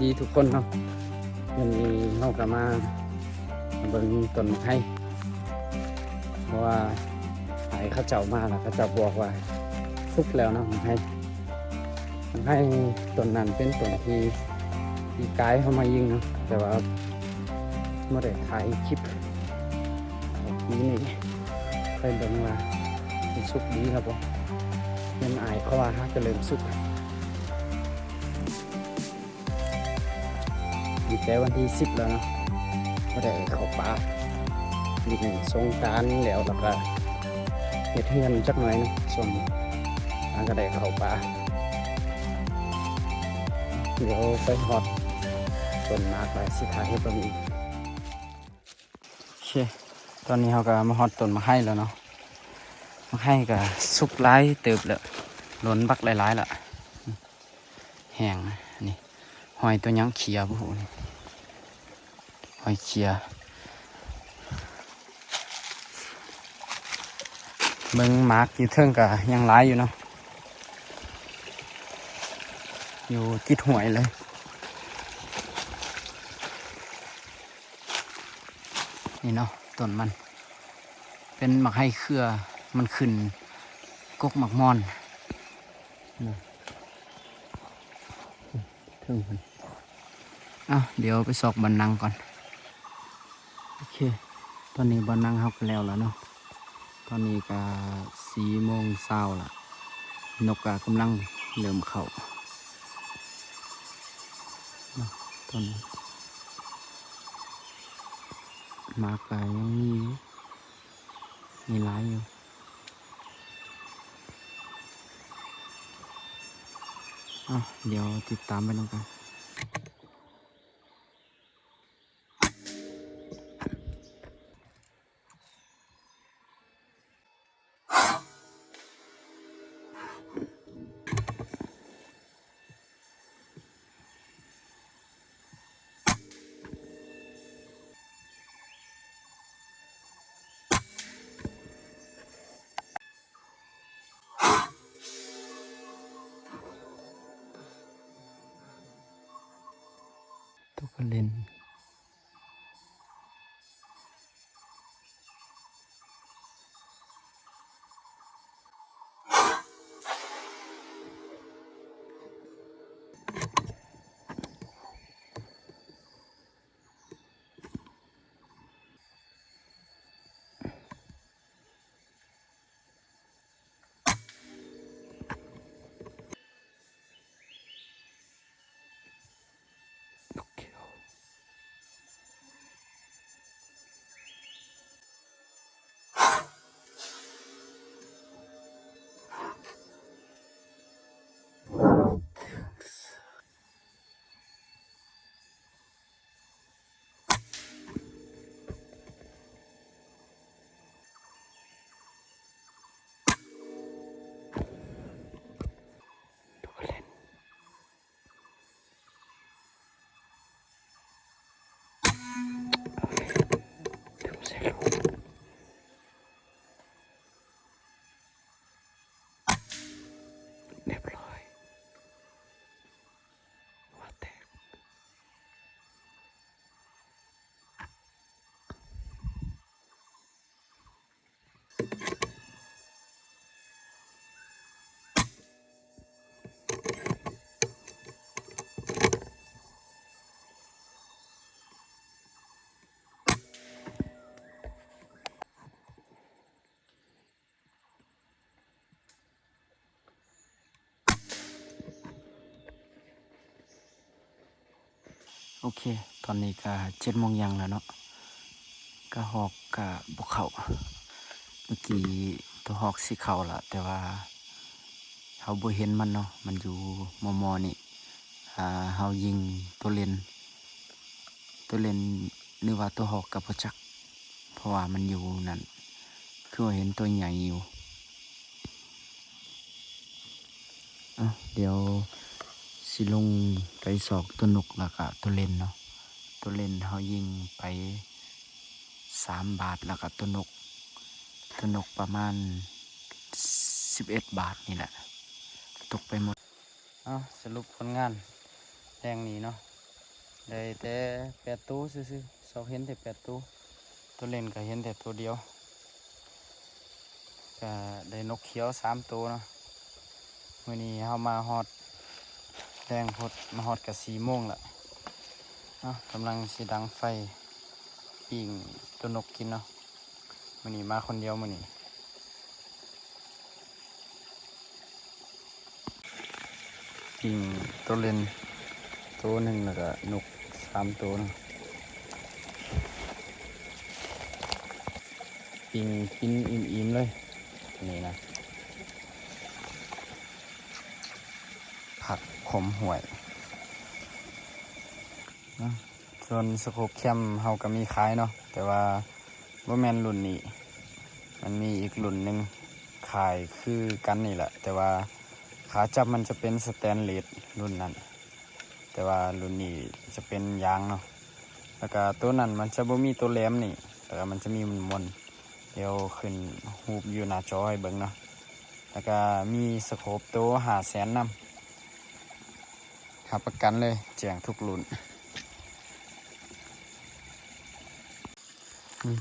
ดีทุกคนเนาะวันนี้เราก็มาเบิ่งต้นไม้เพราะว่าหายเขาเจ้ามาแล้วเขาเจ้าบอกว่าสุกแล้วเนาะมันให้ต้นนั้นเป็นต้นที่ไกด์เข้ามายิงเนาะแต่ว่าเมื่อได้ถ่ายคลิปนี้ไปเบิ่งว่ามันสุกดีครับผมยังอายเขาว่าฮะจะเริ่มสุกดีแต่วันที่10แล้วเนาะไม่ได้เข้าป่าดินสงกรานต์แล้วก็เฮ็ดเฮือนจักหน่อยนะส่วนนั้นก็ได้เข้าป่าเดี๋ยวไปฮอดต้นมากหลายสิถ่ายให้เบิ่งอีกโอเคตอนนี้เราก็มาฮอดต้นมะไห้แล้วเนาะมะไห้ก็สุกหลายเติบแล้วล้นบักหลายๆละแห้งนี่หอยตัวยังเขียวพวกนี้หอยเขียวเบิ่งมาร์กอยู่เทิงก็ยังหลายอยู่เนาะอยู่ติดหวยเลยนี่เนาะต้นมันเป็นหมักให้เครือมันขึ้นกกหมักมอนถึงมันเดี๋ยวไปสอกบันนังก่อนโอเคตอนนี้บันนังเขาก็แล้วเนาะตอนนี้ก็4:20ละนกกำลังเริ่มเข้าตอนนี้มากายังมีหลายอยู่เดี๋ยวติดตามไปน้องกันตุกเล่นเรียบร้อยหัวแตกโอเคตอนนี้ก็7 โมงยังแล้วเนาะก็หอกก็บกเข่าเมื่อกี้ตัวหอกสิเข่าละแต่ว่าเขาบ่เห็นมันเนาะมันอยู่มอนี่เขายิงตัวเลนนึกว่าตัวหอกกับพจักเพราะว่ามันอยู่นั่นคือว่าเห็นตัวใหญ่อยู่เดี๋ยวสิลงไปสอกตัวนกแล้วก็ตัวเลนเนาะตัวเลนเขายิงไป3 บาทแล้วก็ตัวนกประมาณ11 บาทนี่แหละตกไปหมดสรุปผลงานแรงนี้เนาะ ได้แต่8 ตัวซื่อๆเห็นแต่8 ตัวตัวเล่นก็เห็นแต่ตัวเดียวก็ได้นกเขียว3 ตัวเนาะมื้อนี้เฮามาฮอดแดงพดมาฮอดก็4 โมงละเนาะกำลังสิดังไฟปิ้งตัวนกกินเนาะมื้อนี้มาคนเดียวมื้อนี้ปิ้งตัวเล่นตัวหนึ่งแล้วก็นก3 ตัวเนาะปิ้งกินอิ่มๆเลยนี่นะผักขมห่วยนะส่วนสโคปแคมเฮาก็มีขายเนาะแต่ว่าบ่แม่นรุ่นนี้มันมีอีกรุ่นหนึ่งขายคือกันนี่แหละแต่ว่าขาจับมันจะเป็นสแตนเลสรุ่นนั้นแต่ว่ารุ่นนี้จะเป็นยางเนาะแล้วก็ตัวนั้นมันจะบ่มีตัวแหลมนี่แต่ว่ามันจะมีมนเดี๋ยวขึ้นรูปอยู่หน้าจอให้เบิ่งเนาะแล้วก็มีสโคปตัว500,000นำรับประกันเลยแจ้งทุกรุ่น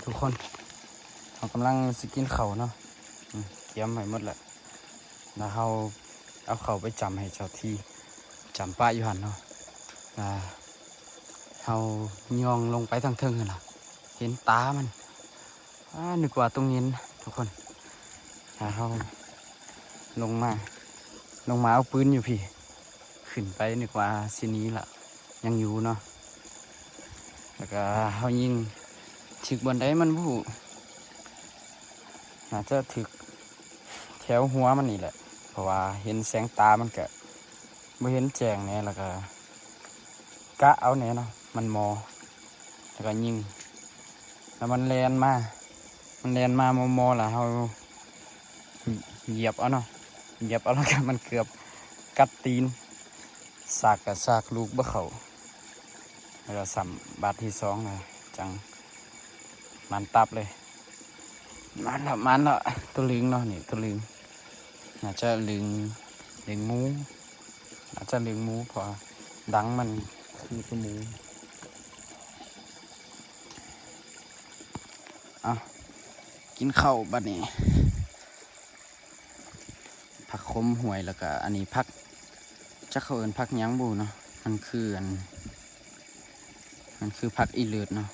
ทุกคนเรากำลังสกินเข่าเนาะเกียมให้หมดแหละแล้วเราเอาเข่าไปจำให้เจ้าที่จำป้าอยู่หันเนาะเราย่องลงไปทางเทิงเลยนะเห็นตามันนึกว่าตรงนี้ทุกคนเราลงมาเอาปืนอยู่พี่ขึ้นไปนึกว่าสินี้ล่ะยังอยู่เนาะแล้วก็เขายิงถึกบนได้มันผู้อาจจะถึกแถวหัวมันนี่แหละเพราะว่าเห็นแสงตามันก็ไม่เห็นแจ้งเนี่ยแล้วก็กะเอาเนี่ยเนาะมันมอแล้วก็ยิงแล้วมันแลนมามอล่ะเขาเหยียบเอาเนาะเหยียบเอาแล้วก็มันเกือบกัดตีนสากกับสากลูกบ่เขาแล้วก็สัมบาทที่2เลยจังมันตับเลยมันละตัวลึงเนาะนี่ตัวลึงอาจจะลึงหมูอาจจะลึงหมูเพราะดังมันคือตัวหมูกินข้าวบัดนี้ผักขมห่วยแล้วก็อันนี้ผักจักเขาเอิ้นผักหยังบูเนาะมันคือผักอีเลือดเนาะ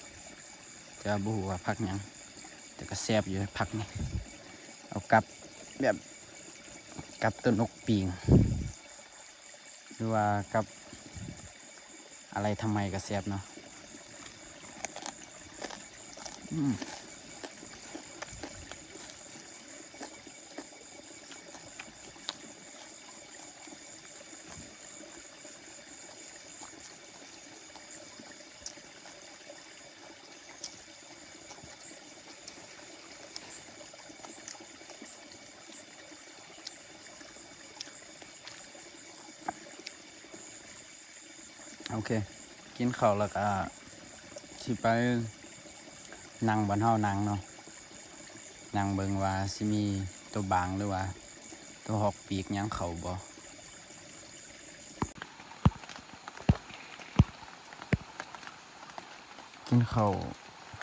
จะบูว่าผักหยังแต่ก็แซ่บอยู่ผักนี่เอากับแบบกับต้นนกปีงหรือว่ากับอะไรทำไมก็แซ่บเนาะโอเคกินข้าวแล้วก็สิไปนั่งบนเฮานั่งเนาะนั่งเบิ่งว่าสิมีตัวบางหรือว่าตัวหอกปีกยังเขาบ่กินข้าว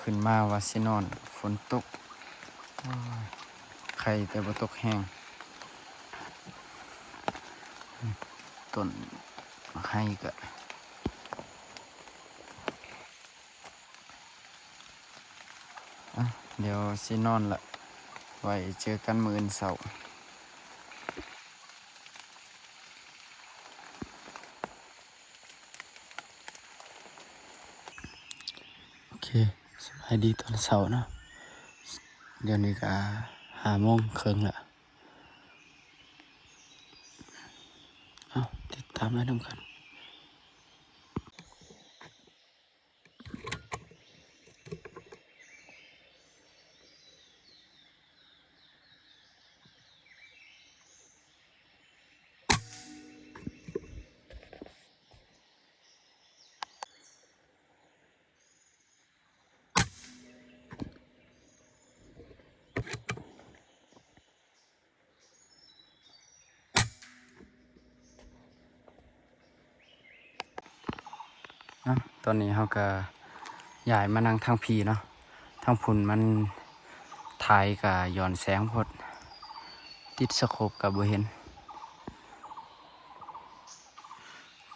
ขึ้นมาว่าสินอนฝนตกไข่แต่บ่ตกแห้งต้นไข่ก็เดี๋ยวสินอนละไว้เจอกันมื้อเสาร์โอเคสบายดีตอนเสาร์เนาะเดี๋ยวนี้ก็5 โมงครึ่งละติดตามไว้นำกัน ตอนนี้เขาก็ย้ายมานั่งทางพีเนาะทางพุ่นมันถ่ายกับย้อนแสงพดติดสโคปกับบ่เห็น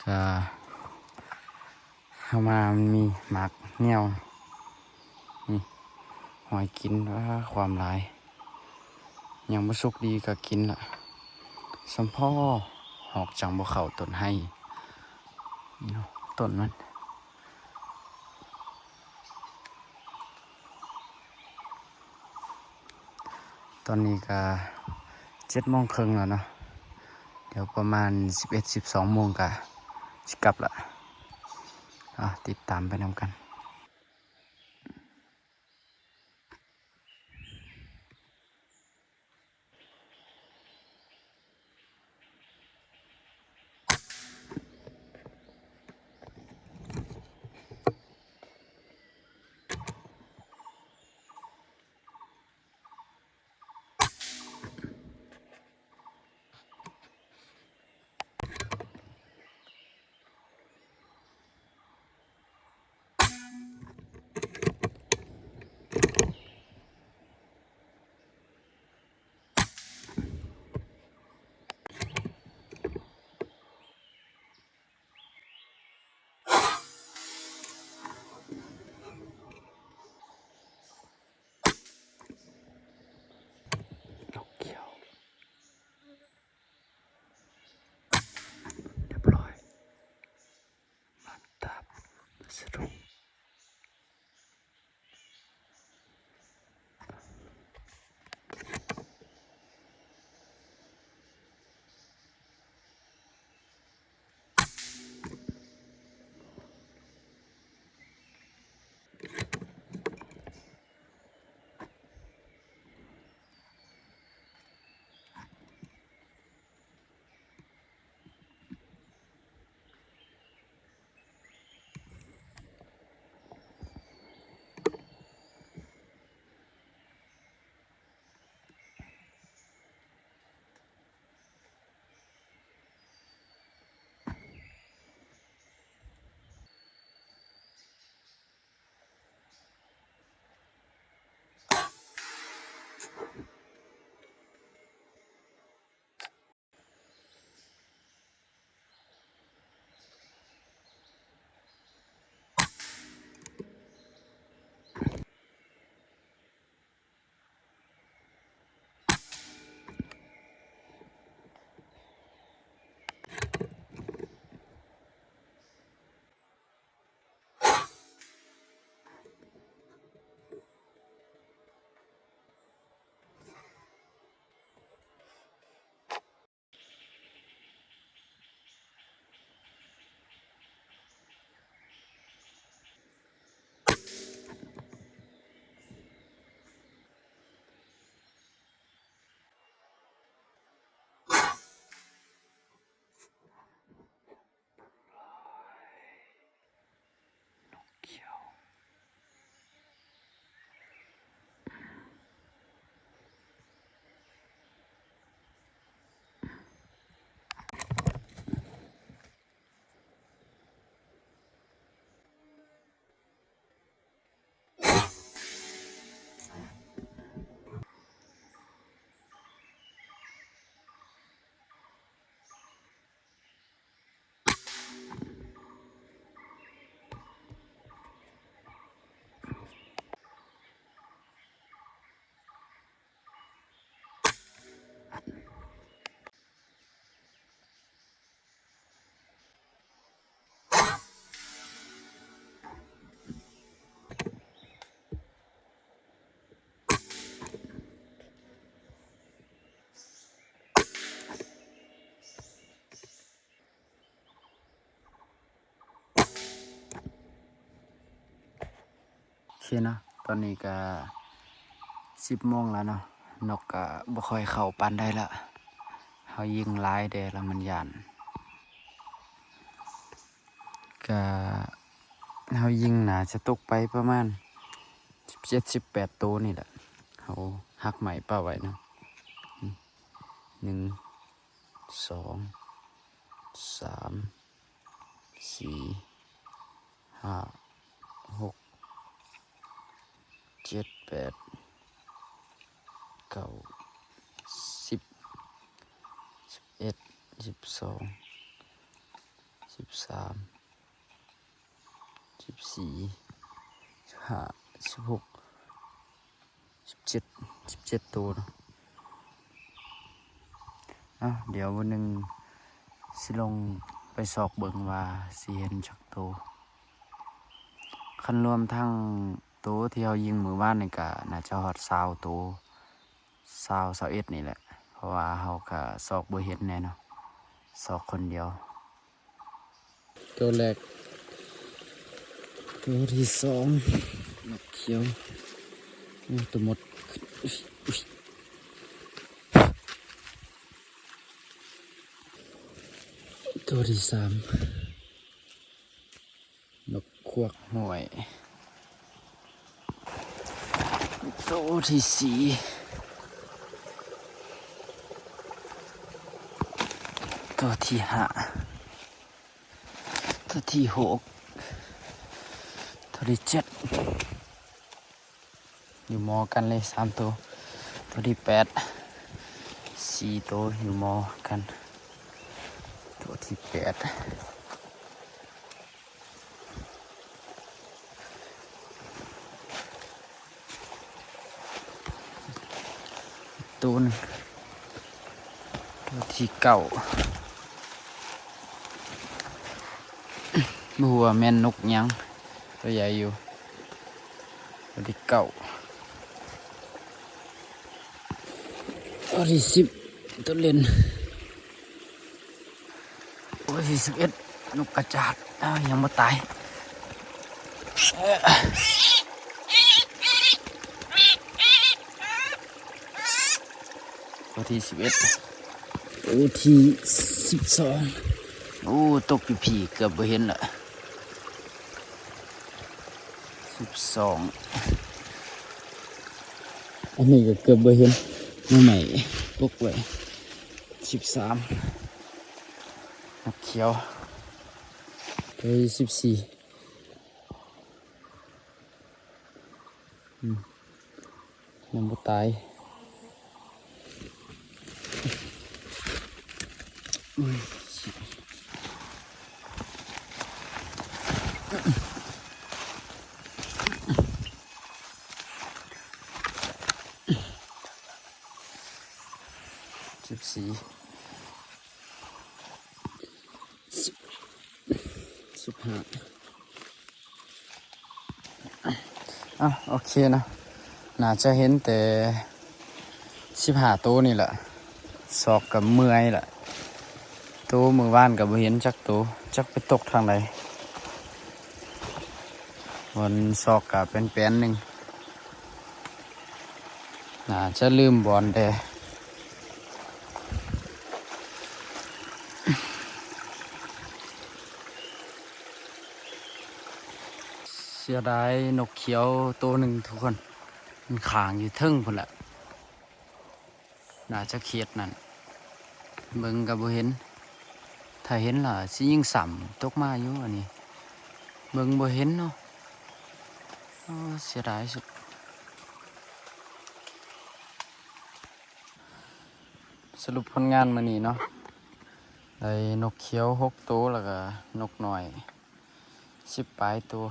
ก็เข้ามามันมีหมากเงี้ยวนี่หอยกินว่าความหลายยังบ่สุกดีก็กินละสมพ่อหอกจังบ่เข้าต้นให้นี่เนาะต้นมันตอนนี้ก็7:30แล้วเนาะเดี๋ยวประมาณ11-12 โมงก็สิกลับละติดตามไปนำกันนกเขียวเรียบร้อยมันตับสรุปเขียวโอเคเนาะตอนนี้ก็10 โมงแล้วเนาะนกก็บ่ค่อยเข้าปานได้ละเขายิงหลายเด้แล้วมันย่านก็เขายิงน่าจะตกไปประมาณ17-18 ตัวนี่แหละเขาหักไหมป้าไว้เนาะ1 2 3 4 5 6 7 8 9 10 11 12 13 14 15 16 17ตัวเนาะเดี๋ยววันหนึ่งสิลงไปสอกเบิ่งว่าสิเห็นจักโตคันรวมทั้งโตที่เรายิงมือว่านนี่ก็น่าจะฮอด20โต21นี่แหละเพราะว่าเราก็สอกบ่เห็นแน่เนาะสอกคนเดียวตัวแรกตัวที่2นกเขียวตัวหมดตัวที่3นกควักหน่วยตัวที่4ตัวที่5ตัวที่6ตัวที่7อยู่มอกันเลย3ตัวตัวที่8 4ตัวอยู่มอกันตัวที่8ตัวนึงตัวที่9บัวแม่นนกยังตัวใหญ่อยู่ตัวที่9ตัวที่10ตัวเล่นตัวที่11นกกระจาดยังไม่ตายตัวที่11ตัวที่12ตกอยู่ผีเกือบไม่เห็นละ12อันนี้ก็เกือบไม่เห็นมือใหม่ปกไว้13นกเขียวตัวที่14ยังไม่ตาย14 15โอเคนะน่าจะเห็นแต่15ตัวนี่แหละสอกกับเมื่อยแหละตัวมือว่านกับบ่เห็นจักตัวจักไปตกทางใดวันสอกกับเป็นแป้นหนึ่งน่าจะลืมบอลแต่เสียดายนกเขียวตัวหนึ่งทุกคนมันขางอยู่ทึ่งพุ่นแหละน่าจะเขียดนั่นเบิ่งกับบ่เห็นถ้าเห็นล่ะสิยิ่งส่ำตกมาอยู่อันนี้เบิ่งบ่เห็นเนาะเสียดายสุดสรุปผลงานมื้อนี้เนาะได้นกเขียว6ตัวแล้วก็นกน้อย10ปลายตัว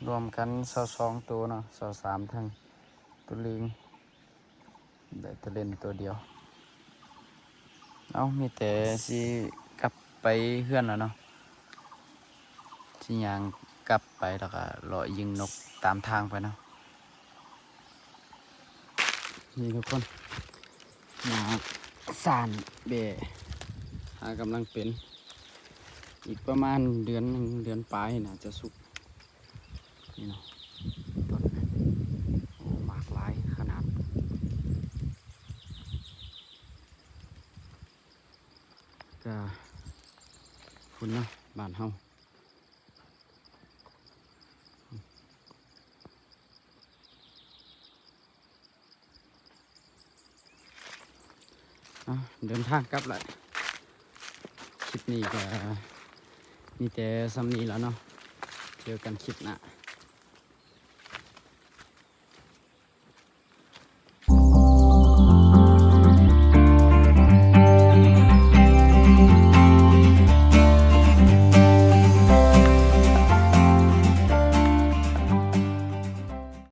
รวมกัน22ตัวเนาะ23ทั้งตัวลิงได้ตัวเล่นตัวเดียวมีแต่สิกลับไปเฮือนแล้วเนาะสิย่างกลับไปแล้วก็รอยิงนกตามทางไปเนาะนี่ทุกคนสานเบะกำลังเป็นอีกประมาณเดือนปลายน่าจะสุกนี่เนาะต้นหมากหลายขนาดก็คุณเนาะบ้านเฮาเดินทางกลับแล้วคลิปนี้ก็มีแต่ซ้ำนี้แล้วเนาะ เจอกันคลิปหน้า